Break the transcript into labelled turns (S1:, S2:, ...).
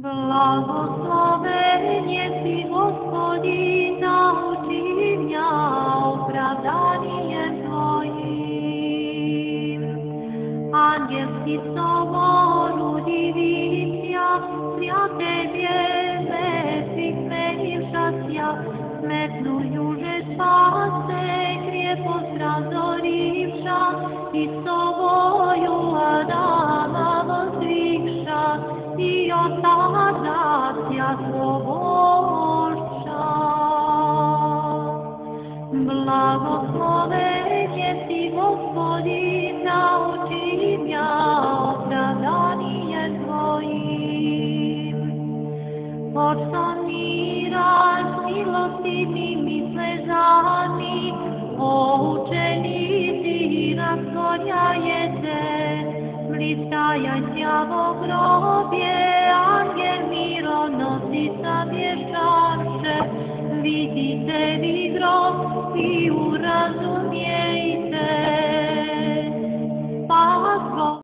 S1: Благословение Ты, Господи, научи меня оправданием Твоим. Ангельский собор удивится, вся Тебе мертвых сменившася, смертную же спасе, крепость разоривша, и с собою Адама воздвигша, и осаждася свободша. Благословение Ты, Господи, научи меня оправданием Твоим. Отцом мира с милостивыми слезами, о ученицы разгоняете, блистаяся во гробе, ангел мироносица вещавше, видите ви гроб и уразумите,